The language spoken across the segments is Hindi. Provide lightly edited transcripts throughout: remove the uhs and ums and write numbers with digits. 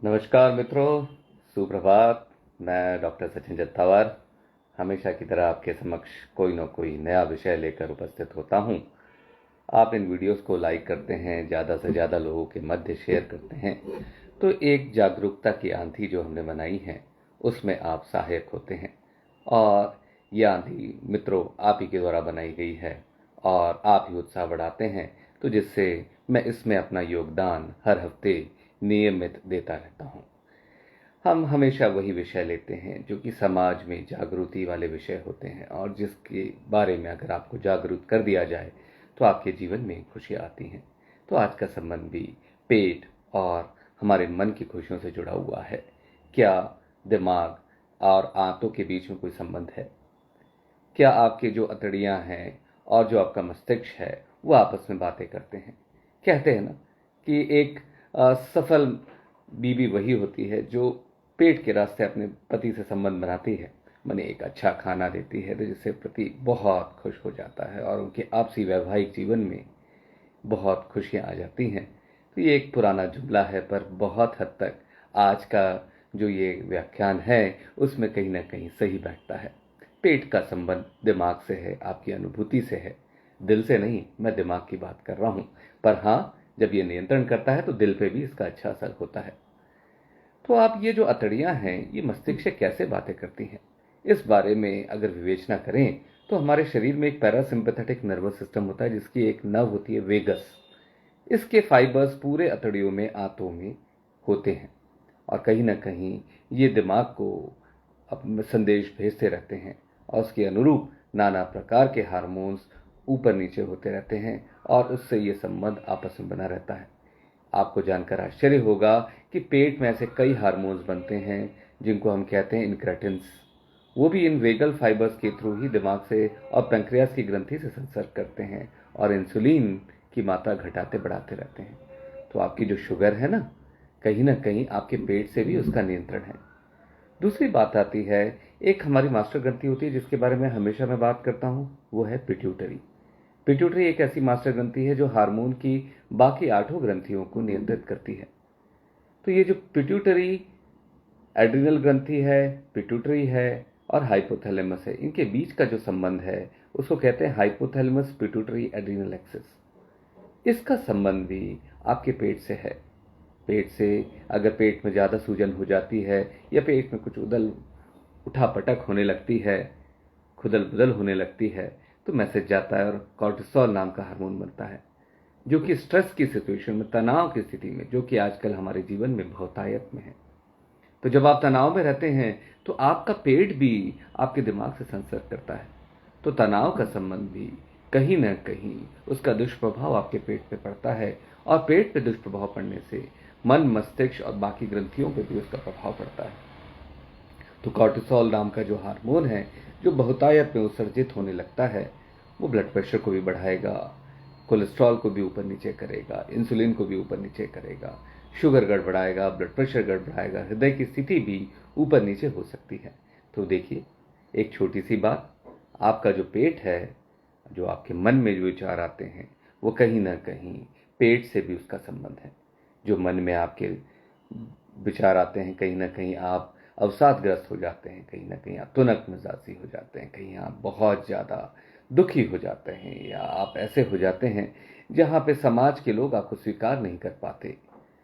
नमस्कार मित्रों, सुप्रभात। मैं डॉक्टर सचिन जत्थावर हमेशा की तरह आपके समक्ष कोई न कोई नया विषय लेकर उपस्थित होता हूं। आप इन वीडियोस को लाइक करते हैं, ज़्यादा से ज़्यादा लोगों के मध्य शेयर करते हैं, तो एक जागरूकता की आंधी जो हमने बनाई है उसमें आप सहायक होते हैं। और ये आंधी मित्रों आप ही के द्वारा बनाई गई है और आप ही उत्साह बढ़ाते हैं, तो जिससे मैं इसमें अपना योगदान हर हफ्ते नियमित देता रहता हूँ। हम हमेशा वही विषय लेते हैं जो कि समाज में जागृति वाले विषय होते हैं और जिसके बारे में अगर आपको जागरूक कर दिया जाए तो आपके जीवन में खुशियाँ आती हैं। तो आज का संबंध भी पेट और हमारे मन की खुशियों से जुड़ा हुआ है। क्या दिमाग और आंतों के बीच में कोई संबंध है? क्या आपके जो अतड़ियाँ हैं और जो आपका मस्तिष्क है वो आपस में बातें करते हैं? कहते हैं ना कि एक सफल बीवी वही होती है जो पेट के रास्ते अपने पति से संबंध बनाती है, माने एक अच्छा खाना देती है, तो जिससे पति बहुत खुश हो जाता है और उनके आपसी वैवाहिक जीवन में बहुत खुशियाँ आ जाती हैं। तो ये एक पुराना जुमला है, पर बहुत हद तक आज का जो ये व्याख्यान है उसमें कहीं ना कहीं सही बैठता है। पेट का संबंध दिमाग से है, आपकी अनुभूति से है, दिल से नहीं। मैं दिमाग की बात कर रहा हूँ, पर हाँ, जब ये नियंत्रण करता है तो दिल पे भी इसका अच्छा असर होता है। तो आप ये जो अतड़ियाँ हैं ये मस्तिष्क से कैसे बातें करती हैं, इस बारे में अगर विवेचना करें तो हमारे शरीर में एक पैरासिम्पैथेटिक नर्वस सिस्टम होता है जिसकी एक नर्व होती है वेगस। इसके फाइबर्स पूरे अतड़ियों में, आंतों में होते हैं और कहीं ना कहीं ये दिमाग को अपने संदेश भेजते रहते हैं और उसके अनुरूप नाना प्रकार के हार्मोन्स ऊपर नीचे होते रहते हैं और उससे ये संबंध आपस में बना रहता है। आपको जानकर आश्चर्य होगा कि पेट में ऐसे कई हार्मोन्स बनते हैं जिनको हम कहते हैं इनक्रेटिन्स। वो भी इन वेगल फाइबर्स के थ्रू ही दिमाग से और पैंक्रियास की ग्रंथि से संसर्ग करते हैं और इंसुलिन की मात्रा घटाते बढ़ाते रहते हैं। तो आपकी जो शुगर है ना कहीं आपके पेट से भी उसका नियंत्रण है। दूसरी बात आती है, एक हमारी मास्टर ग्रंथि होती है जिसके बारे में हमेशा मैं बात करता हूँ, वो है पिट्यूटरी। पिट्यूटरी एक ऐसी मास्टर ग्रंथि है जो हार्मोन की बाकी 8 ग्रंथियों को नियंत्रित करती है। तो ये जो पिट्यूटरी एड्रिनल ग्रंथि है, पिट्यूटरी है और हाइपोथैलेमस है, इनके बीच का जो संबंध है उसको कहते हैं हाइपोथैलेमस पिट्यूटरी एड्रिनल एक्सिस। इसका संबंध भी आपके पेट से है। पेट से अगर पेट में ज़्यादा सूजन हो जाती है या पेट में कुछ उदल उठापटक होने लगती है, खुदल बुदल होने लगती है, तो मैसेज जाता है और कॉर्टिसोल नाम का हार्मोन बनता है जो कि स्ट्रेस की सिचुएशन में, तनाव की स्थिति में, जो कि आजकल हमारे जीवन में बहुतायत में है। तो जब आप तनाव में रहते हैं तो आपका पेट भी आपके दिमाग से संसर्ग करता है। तो तनाव का संबंध भी कहीं ना कहीं उसका दुष्प्रभाव आपके पेट पे पड़ता है और पेट पे दुष्प्रभाव पड़ने से मन, मस्तिष्क और बाकी ग्रंथियों पे भी उसका प्रभाव पड़ता है। तो कॉर्टिसोल नाम का जो हार्मोन है जो बहुतायत में उत्सर्जित होने लगता है, वो ब्लड प्रेशर को भी बढ़ाएगा, कोलेस्ट्रॉल को भी ऊपर नीचे करेगा, इंसुलिन को भी ऊपर नीचे करेगा, शुगर गड़बड़ाएगा, ब्लड प्रेशर गड़बड़ाएगा, हृदय की स्थिति भी ऊपर नीचे हो सकती है। तो देखिए, एक छोटी सी बात, आपका जो पेट है, जो आपके मन में जो विचार आते हैं, वो कहीं ना कहीं पेट से भी उसका संबंध है। जो मन में आपके विचार आते हैं, कहीं ना कहीं आप अवसादग्रस्त हो जाते हैं, कहीं ना कहीं आप तुनक मिजाजी हो जाते हैं, कहीं आप बहुत ज़्यादा दुखी हो जाते हैं, या आप ऐसे हो जाते हैं जहाँ पे समाज के लोग आपको स्वीकार नहीं कर पाते,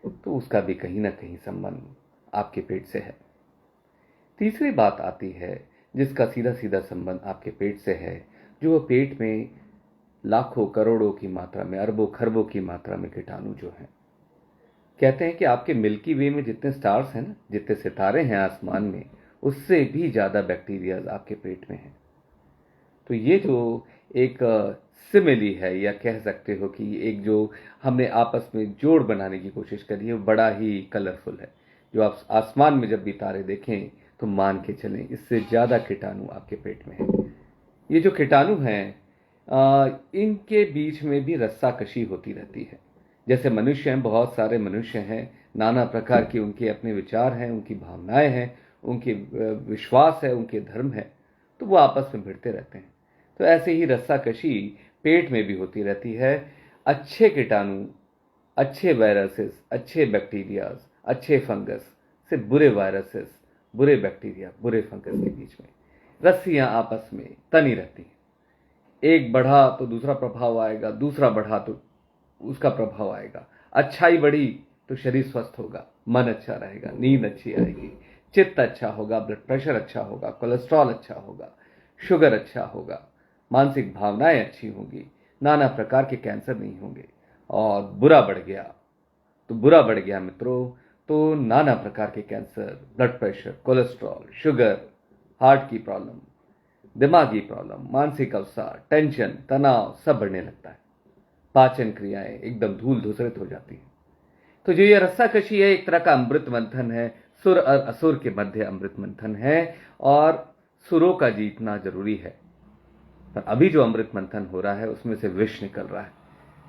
तो उसका भी कहीं ना कहीं संबंध आपके पेट से है। तीसरी बात आती है जिसका सीधा सीधा संबंध आपके पेट से है, जो वो पेट में लाखों करोड़ों की मात्रा में, अरबों खरबों की मात्रा में कीटाणु जो हैं। कहते हैं कि आपके मिल्की वे में जितने स्टार्स हैं ना, जितने सितारे हैं आसमान में, उससे भी ज़्यादा बैक्टीरिया आपके पेट में हैं। तो ये जो एक सिमिली है, या कह सकते हो कि एक जो हमने आपस में जोड़ बनाने की कोशिश करी है, वो बड़ा ही कलरफुल है। जो आप आसमान में जब भी तारे देखें तो मान के चलें इससे ज़्यादा कीटाणु आपके पेट में है। ये जो कीटाणु हैं, इनके बीच में भी रस्साकशी होती रहती है। जैसे मनुष्य हैं, बहुत सारे मनुष्य हैं, नाना प्रकार की उनके अपने विचार हैं, उनकी भावनाएं हैं, उनके विश्वास है, उनके धर्म है, तो वो आपस में भिड़ते रहते हैं। तो ऐसे ही रस्साकशी पेट में भी होती रहती है। अच्छे कीटाणु, अच्छे वायरसेस, अच्छे बैक्टीरियाज अच्छे फंगस से बुरे वायरसेस, बुरे बैक्टीरिया, बुरे फंगस के बीच में रस्सियां आपस में तनी रहती हैं। एक बढ़ा तो दूसरा प्रभाव आएगा, दूसरा बढ़ा तो उसका प्रभाव आएगा। अच्छाई बढ़ी तो शरीर स्वस्थ होगा, मन अच्छा रहेगा, नींद अच्छी आएगी, चित्त अच्छा होगा, ब्लड प्रेशर अच्छा होगा, कोलेस्ट्रॉल अच्छा होगा, शुगर अच्छा होगा, मानसिक भावनाएं अच्छी होंगी, नाना प्रकार के कैंसर नहीं होंगे। और बुरा बढ़ गया तो बुरा बढ़ गया मित्रों, तो नाना प्रकार के cancer, blood pressure, cholesterol, sugar, heart की प्रॉब्लम, दिमागी प्रॉब्लम, मानसिक अवसाद, टेंशन, तनाव सब बढ़ने लगता है। पाचन क्रियाएं एकदम धूल धूसरित हो जाती हैं। तो जो ये रस्साकशी है एक तरह का अमृत मंथन है, सुर और असुर के मध्य अमृत मंथन है, और सुरों का जीतना जरूरी है। पर अभी जो अमृत मंथन हो रहा है उसमें से विष निकल रहा है,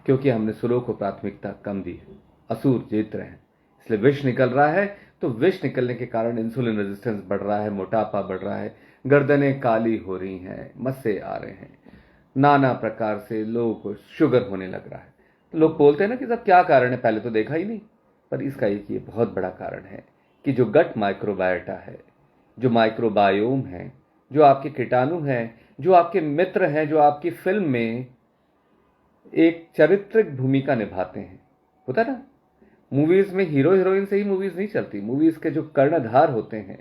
क्योंकि हमने सुरों को प्राथमिकता कम दी है, असुर जीत रहे हैं, इसलिए विष निकल रहा है। तो विष निकलने के कारण इंसुलिन रेजिस्टेंस बढ़ रहा है, मोटापा बढ़ रहा है, गर्दनें काली हो रही हैं, मस्से आ रहे हैं, नाना प्रकार से लोगों को शुगर होने लग रहा है। तो लोग बोलते हैं ना कि सब क्या कारण है, पहले तो देखा ही नहीं। पर इसका एक ये बहुत बड़ा कारण है कि जो गट माइक्रोबायोटा है, जो माइक्रोबायोम है, जो आपके कीटाणु हैं, जो आपके मित्र हैं, जो आपकी फिल्म में एक चारित्रिक भूमिका निभाते हैं। होता ना, मूवीज में हीरो हीरोइन से ही मूवीज नहीं चलती। मूवीज के जो कर्णधार होते हैं,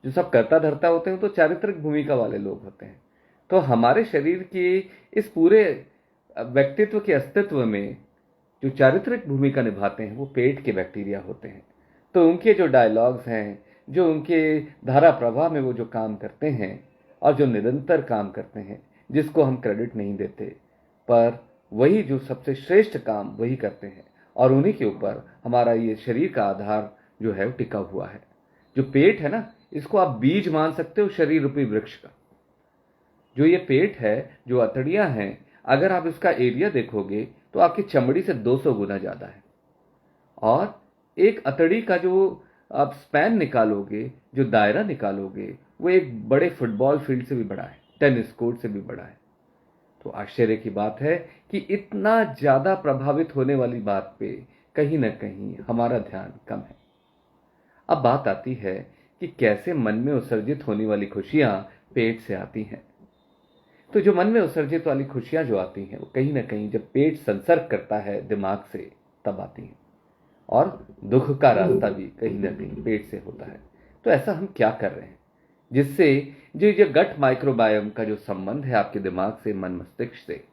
जो सब करता धरता होते हैं, तो चारित्रिक भूमिका वाले लोग होते हैं। तो हमारे शरीर की इस पूरे व्यक्तित्व के अस्तित्व में जो चारित्रिक भूमिका निभाते हैं वो पेट के बैक्टीरिया होते हैं। तो उनके जो डायलॉग्स हैं, जो उनके धारा प्रवाह में वो जो काम करते हैं और जो निरंतर काम करते हैं, जिसको हम क्रेडिट नहीं देते, पर वही जो सबसे श्रेष्ठ काम वही करते हैं, और उन्हीं के ऊपर हमारा ये शरीर का आधार जो है वो टिका हुआ है। जो पेट है ना, इसको आप बीज मान सकते हो शरीर रूपी वृक्ष का। जो ये पेट है, जो अतड़ियां हैं, अगर आप इसका एरिया देखोगे तो आपकी चमड़ी से 200 गुना ज्यादा है। और एक अतड़ी का जो आप स्पैन निकालोगे, जो दायरा निकालोगे, वो एक बड़े फुटबॉल फील्ड से भी बड़ा है, टेनिस कोर्ट से भी बड़ा है। तो आश्चर्य की बात है कि इतना ज्यादा प्रभावित होने वाली बात पे कहीं ना कहीं हमारा ध्यान कम है। अब बात आती है कि कैसे मन में उत्सर्जित होने वाली खुशियां पेट से आती हैं। तो जो मन में उत्सर्जित वाली खुशियां जो आती हैं वो कहीं ना कहीं जब पेट संसर्ग करता है दिमाग से तब आती हैं, और दुख का रास्ता भी कहीं ना कहीं पेट से होता है। तो ऐसा हम क्या कर रहे हैं जिससे जो गट माइक्रोबायोम का जो संबंध है आपके दिमाग से, मन मस्तिष्क से,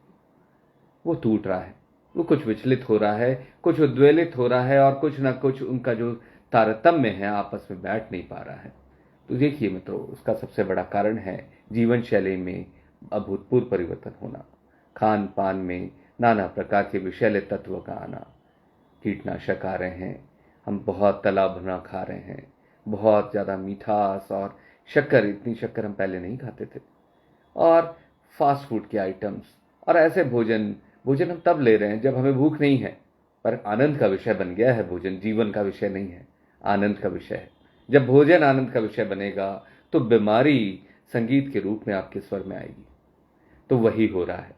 वो टूट रहा है, वो कुछ विचलित हो रहा है, कुछ उद्वेलित हो रहा है, और कुछ ना कुछ उनका जो तारतम्य है आपस में बैठ नहीं पा रहा है। तो देखिए मित्रों, उसका सबसे बड़ा कारण है जीवन शैली में अभूतपूर्व परिवर्तन होना, खान पान में नाना प्रकार के विषैले तत्व का आना, कीटनाशक आ रहे हैं, हम बहुत तला भुना खा रहे हैं, बहुत ज़्यादा मीठास और शक्कर, इतनी शक्कर हम पहले नहीं खाते थे, और फास्ट फूड के आइटम्स, और ऐसे भोजन भोजन हम तब ले रहे हैं जब हमें भूख नहीं है। पर आनंद का विषय बन गया है भोजन, जीवन का विषय नहीं है, आनंद का विषय है। जब भोजन आनंद का विषय बनेगा तो बीमारी संगीत के रूप में आपके स्वर में आएगी। तो वही हो रहा है।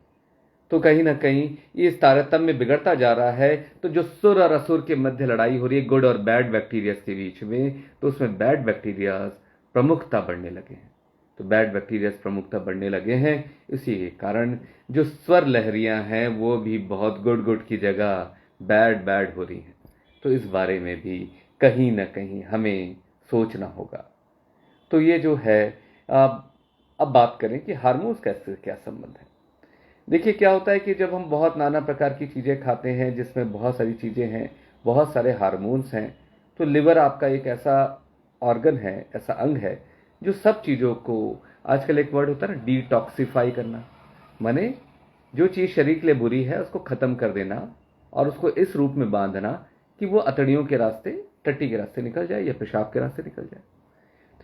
तो कहीं ना कहीं इस तारतम्य बिगड़ता जा रहा है। तो जो सुर और असुर के मध्य लड़ाई हो रही है गुड और बैड बैक्टीरियाज के बीच में, तो उसमें बैड बैक्टीरियाज प्रमुखता बढ़ने लगे हैं। तो बैड बैक्टीरियाज प्रमुखता बढ़ने लगे हैं, इसी के कारण जो स्वर लहरियां हैं वो भी बहुत गुड गुड की जगह बैड बैड हो रही हैं। तो इस बारे में भी कहीं ना कहीं हमें सोचना होगा। तो ये जो है, अब बात करें कि हार्मोन्स का इससे क्या संबंध है। देखिए क्या होता है कि जब हम बहुत नाना प्रकार की चीज़ें खाते हैं जिसमें बहुत सारी चीज़ें हैं, बहुत सारे हार्मोन्स हैं, तो लिवर आपका एक ऐसा ऑर्गन है, ऐसा अंग है जो सब चीज़ों को, आजकल एक वर्ड होता है ना डिटॉक्सिफाई करना, माने जो चीज़ शरीर के लिए बुरी है उसको ख़त्म कर देना और उसको इस रूप में बांधना कि वो अतड़ियों के रास्ते, टट्टी के रास्ते निकल जाए या पेशाब के रास्ते निकल जाए।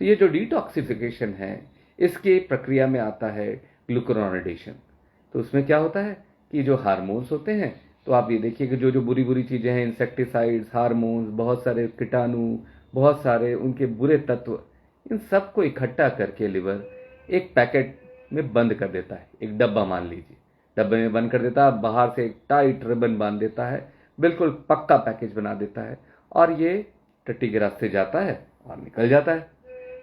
तो ये जो डिटॉक्सिफिकेशन है, इसके प्रक्रिया में आता है ग्लूकुरोनाइडेशन। तो उसमें क्या होता है कि जो हार्मोन्स होते हैं, तो आप ये देखिए कि जो जो बुरी बुरी चीज़ें हैं, इंसेक्टिसाइड्स, हार्मोन्स, बहुत सारे कीटाणु, बहुत सारे उनके बुरे तत्व, इन सब को इकट्ठा करके लिवर एक पैकेट में बंद कर देता है। एक डब्बा मान लीजिए, डब्बे में बंद कर देता है, बाहर से एक टाइट रिबन बांध देता है, बिल्कुल पक्का पैकेज बना देता है, और ये टट्टी के रास्ते जाता है और निकल जाता है।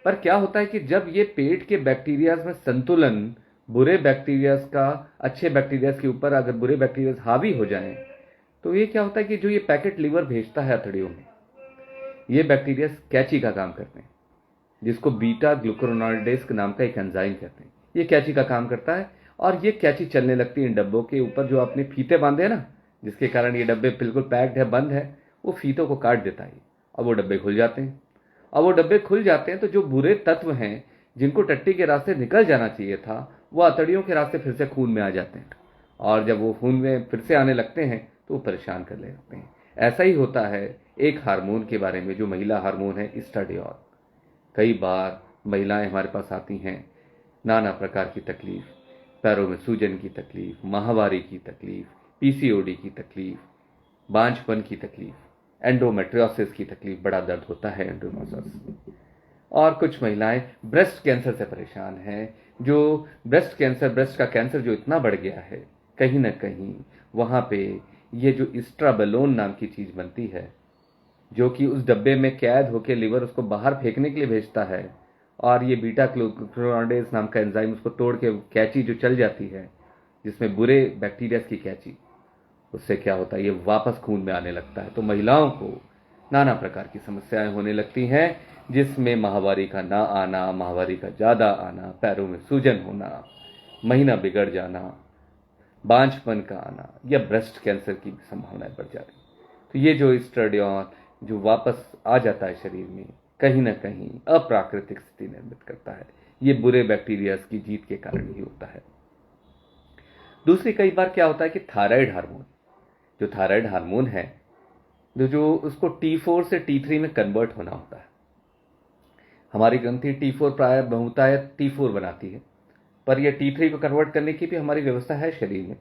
पर क्या होता है कि जब ये पेट के बैक्टीरियाज में संतुलन बुरे बैक्टीरियाज का अच्छे बैक्टीरियाज के ऊपर अगर बुरे बैक्टीरियाज हावी हो जाएं, तो ये क्या होता है कि जो ये पैकेट लिवर भेजता है अतड़ियों में, ये बैक्टीरिया कैची का काम करते हैं, जिसको बीटा ग्लूकुरोनाइडेज के नाम का एक एंजाइम कहते हैं। ये कैची का काम करता है और ये कैची चलने लगती है इन डब्बों के ऊपर जो आपने फीते बांधे हैं ना, जिसके कारण ये डब्बे बिल्कुल पैक्ड है, बंद है, वो फीतों को काट देता है और वो डब्बे खुल जाते हैं। अब वो डब्बे खुल जाते हैं तो जो बुरे तत्व हैं जिनको टट्टी के रास्ते निकल जाना चाहिए था, वो अतड़ियों के रास्ते फिर से खून में आ जाते हैं और जब वो खून में फिर से आने लगते हैं तो वो परेशान करने लगते हैं। ऐसा ही होता है एक हार्मोन के बारे में जो महिला हार्मोन है एस्ट्राडियोल। कई बार महिलाएं हमारे पास आती हैं, नाना प्रकार की तकलीफ, पैरों में सूजन की तकलीफ, माहवारी की तकलीफ, पीसीओडी की तकलीफ, बांझपन की तकलीफ, एंडोमेट्रियोसिस की तकलीफ, बड़ा दर्द होता है एंडोमेट्रियोसिस। और कुछ महिलाएं ब्रेस्ट कैंसर से परेशान हैं, जो ब्रेस्ट कैंसर, ब्रेस्ट का कैंसर जो इतना बढ़ गया है, कहीं ना कहीं वहां पे ये जो इस्ट्राबलोन नाम की चीज बनती है, जो कि उस डब्बे में कैद होकर लिवर उसको बाहर फेंकने के लिए भेजता है और ये बीटा ग्लूकुरोनाइडेज नाम का एंजाइम उसको तोड़ के कैची जो चल जाती है जिसमें बुरे बैक्टीरिया की कैची, उससे क्या होता है ये वापस खून में आने लगता है। तो महिलाओं को नाना प्रकार की समस्याएं होने लगती हैं, जिसमें माहवारी का ना आना, माहवारी का ज़्यादा आना, पैरों में सूजन होना, महीना बिगड़ जाना, बांझपन का आना या ब्रेस्ट कैंसर की भी संभावनाएं बढ़ जाती। तो ये जो एस्ट्राडियोल जो वापस आ जाता है शरीर में, कहीं ना कहीं अप्राकृतिक स्थिति निर्मित करता है। ये बुरे बैक्टीरिया की जीत के कारण ही होता है। दूसरी कई बार क्या होता है कि थायराइड हार्मोन, जो थायराइड हार्मोन है जो उसको T4 से T3 में कन्वर्ट होना होता है। हमारी ग्रंथि T4 प्राय बहुतायत T4 बनाती है, पर यह T3 को कन्वर्ट करने की भी हमारी व्यवस्था है शरीर में।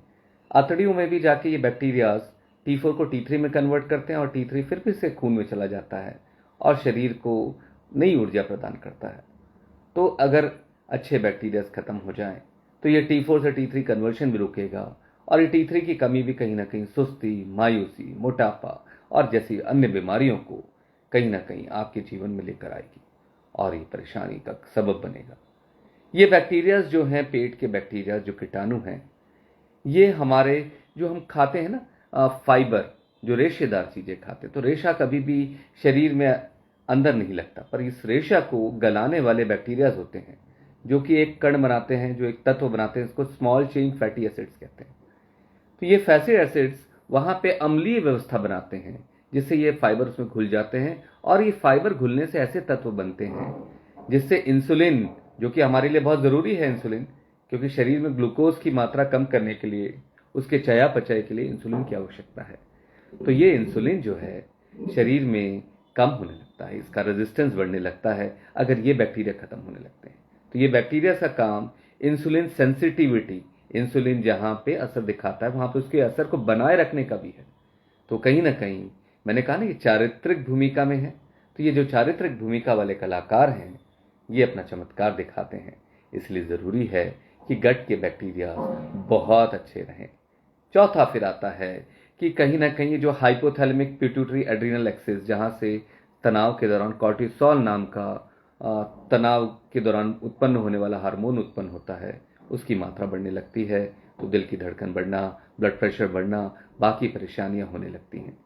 आंतड़ियों में भी जाके ये बैक्टीरियाज T4 को T3 में कन्वर्ट करते हैं और T3 फिर से खून में चला जाता है और शरीर को नई ऊर्जा प्रदान करता है। तो अगर अच्छे बैक्टीरियाज खत्म हो जाएं तो ये T4 से T3 कन्वर्शन भी रुकेगा और ये T3 की कमी भी कहीं ना कहीं सुस्ती, मायूसी, मोटापा और जैसी अन्य बीमारियों को कहीं ना कहीं आपके जीवन में लेकर आएगी और ये परेशानी का सबब बनेगा। ये बैक्टीरियाज जो हैं, पेट के बैक्टीरिया जो कीटाणु हैं, ये हमारे जो हम खाते हैं ना फाइबर, जो रेशेदार चीजें खाते हैं, तो रेशा कभी भी शरीर में अंदर नहीं लगता, पर इस रेशा को गलाने वाले बैक्टीरियाज होते हैं जो कि एक कण बनाते हैं, जो एक तत्व बनाते हैं, इसको स्मॉल चेन फैटी एसिड्स कहते हैं। तो ये फैटी एसिड्स वहां पे अम्लीय व्यवस्था बनाते हैं जिससे ये फाइबर उसमें घुल जाते हैं और ये फाइबर घुलने से ऐसे तत्व बनते हैं जिससे इंसुलिन, जो कि हमारे लिए बहुत जरूरी है इंसुलिन, क्योंकि शरीर में ग्लूकोज की मात्रा कम करने के लिए, उसके चयापचय के लिए इंसुलिन की आवश्यकता है। तो ये इंसुलिन जो है शरीर में कम होने लगता है, इसका रेजिस्टेंस बढ़ने लगता है अगर ये बैक्टीरिया खत्म होने लगते हैं। तो ये बैक्टीरिया का काम इंसुलिन सेंसिटिविटी, इंसुलिन जहां पे असर दिखाता है वहां पे उसके असर को बनाए रखने का भी है। तो कहीं ना कहीं मैंने कहा ना ये चारित्रिक भूमिका में है, तो ये जो चारित्रिक भूमिका वाले कलाकार हैं ये अपना चमत्कार दिखाते हैं, इसलिए जरूरी है कि गट के बैक्टीरिया बहुत अच्छे रहें। चौथा फिर आता है कि कहीं ना कहीं जो हाइपोथैलेमिक पिट्यूटरी एड्रिनल एक्सिस, जहां से तनाव के दौरान कॉर्टिसोल नाम का तनाव के दौरान उत्पन्न होने वाला हार्मोन उत्पन्न होता है, उसकी मात्रा बढ़ने लगती है, तो दिल की धड़कन बढ़ना, ब्लड प्रेशर बढ़ना, बाकी परेशानियां होने लगती हैं।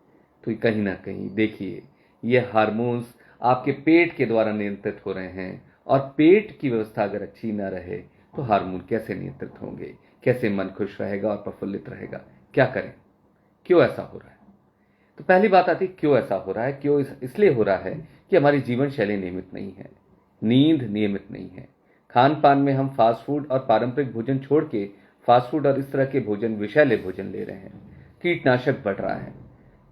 तो कहीं ना कहीं देखिए ये हार्मोन्स आपके पेट के द्वारा नियंत्रित हो रहे हैं और पेट की व्यवस्था अगर अच्छी ना रहे तो हार्मोन कैसे नियंत्रित होंगे, कैसे मन खुश रहेगा और प्रफुल्लित रहेगा, क्या करें, क्यों ऐसा हो रहा है। तो पहली बात आती क्यों ऐसा हो रहा है। क्यों इसलिए हो रहा है कि हमारी जीवन शैली नियमित नहीं है, नींद नियमित नहीं है, खान पान में हम फास्ट फूड और पारंपरिक भोजन छोड़ के फास्ट फूड और इस तरह के भोजन, विषैले भोजन ले रहे हैं, कीटनाशक बढ़ रहा है,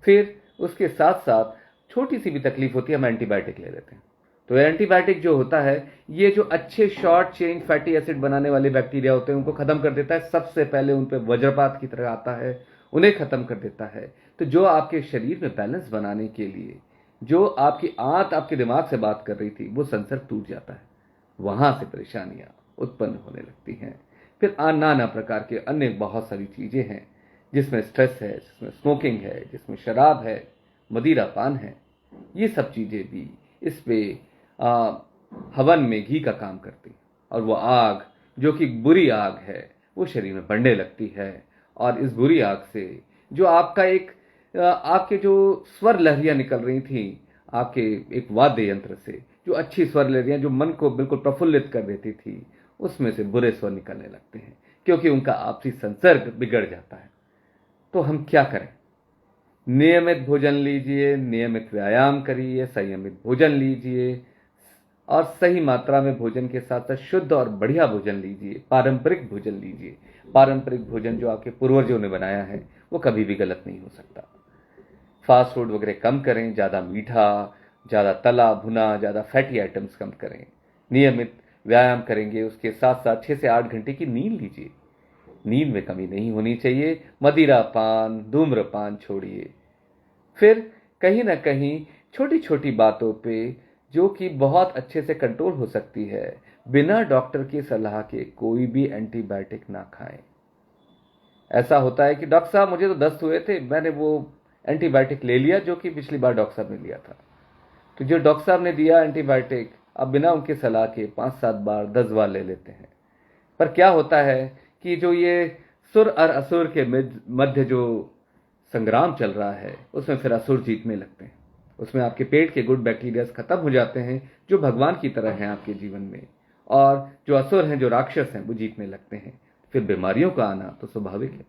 फिर उसके साथ साथ छोटी सी भी तकलीफ होती है हम एंटीबायोटिक ले लेते हैं। तो एंटीबायोटिक जो होता है ये जो अच्छे शॉर्ट चेन फैटी एसिड बनाने वाले बैक्टीरिया होते हैं उनको खत्म कर देता है, सबसे पहले उन पर वज्रपात की तरह आता है, उन्हें खत्म कर देता है। तो जो आपके शरीर में बैलेंस बनाने के लिए जो आपकी आंत आपके दिमाग से बात कर रही थी वो सेंसर टूट जाता है, वहां से परेशानियां उत्पन्न होने लगती हैं। फिर नाना प्रकार के अन्य बहुत सारी चीजें हैं जिसमें स्ट्रेस है, जिसमें स्मोकिंग है, जिसमें शराब है, मदिरा पान है, ये सब चीज़ें भी इस पे हवन में घी का काम करती हैं, और वो आग जो कि बुरी आग है वो शरीर में बढ़ने लगती है। और इस बुरी आग से जो आपका आपके जो स्वर लहरियां निकल रही थी आपके एक वाद्य यंत्र से, जो अच्छी स्वर लहरियां जो मन को बिल्कुल प्रफुल्लित कर देती थी, उसमें से बुरे स्वर निकलने लगते हैं, क्योंकि उनका आपसी संसर्ग बिगड़ जाता है। तो हम क्या करें? नियमित भोजन लीजिए, नियमित व्यायाम करिए, संयमित भोजन लीजिए, और सही मात्रा में भोजन के साथ साथ शुद्ध और बढ़िया भोजन लीजिए, पारंपरिक भोजन लीजिए। पारंपरिक भोजन जो आपके पूर्वजों ने बनाया है वो कभी भी गलत नहीं हो सकता। फास्ट फूड वगैरह कम करें, ज़्यादा मीठा, ज़्यादा तला भुना, ज़्यादा फैटी आइटम्स कम करें। नियमित व्यायाम करेंगे, उसके साथ साथ 6 से 8 घंटे की नींद लीजिए। नींद में कमी नहीं होनी चाहिए। मदिरापान, धूम्रपान छोड़िए। फिर कहीं ना कहीं छोटी छोटी बातों पे जो कि बहुत अच्छे से कंट्रोल हो सकती है, बिना डॉक्टर की सलाह के कोई भी एंटीबायोटिक ना खाएं। ऐसा होता है कि डॉक्टर साहब मुझे तो दस्त हुए थे, मैंने वो एंटीबायोटिक ले लिया जो कि पिछली बार डॉक्टर साहब ने लिया था। तो जो डॉक्टर साहब ने दिया एंटीबायोटिक, अब बिना उनके सलाह के 5-7 बार 10 बार ले लेते हैं। पर क्या होता है कि जो ये सुर और असुर के मध्य जो संग्राम चल रहा है, उसमें फिर असुर जीतने लगते हैं। उसमें आपके पेट के गुड बैक्टीरियाज खत्म हो जाते हैं जो भगवान की तरह हैं आपके जीवन में, और जो असुर हैं, जो राक्षस हैं, वो जीतने लगते हैं। फिर बीमारियों का आना तो स्वाभाविक है।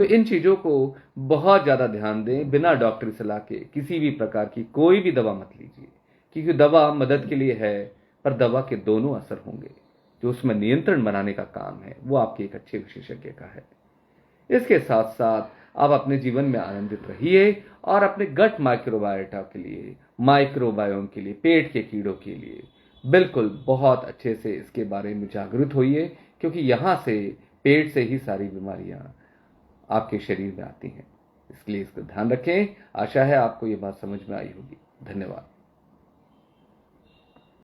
तो इन चीज़ों को बहुत ज़्यादा ध्यान दें। बिना डॉक्टरी सलाह के किसी भी प्रकार की कोई भी दवा मत लीजिए, क्योंकि दवा मदद के लिए है, पर दवा के दोनों असर होंगे। जो उसमें नियंत्रण बनाने का काम है वो आपके एक अच्छे विशेषज्ञ का है। इसके साथ साथ आप अपने जीवन में आनंदित रहिए, और अपने गट माइक्रोबायोटा के लिए, माइक्रोबायोम के लिए, पेट के कीड़ों के लिए बिल्कुल बहुत अच्छे से इसके बारे में जागरूक होइए, क्योंकि यहाँ से, पेट से ही सारी बीमारियां आपके शरीर में आती हैं। इसलिए इसका ध्यान रखें। आशा है आपको ये बात समझ में आई होगी। धन्यवाद।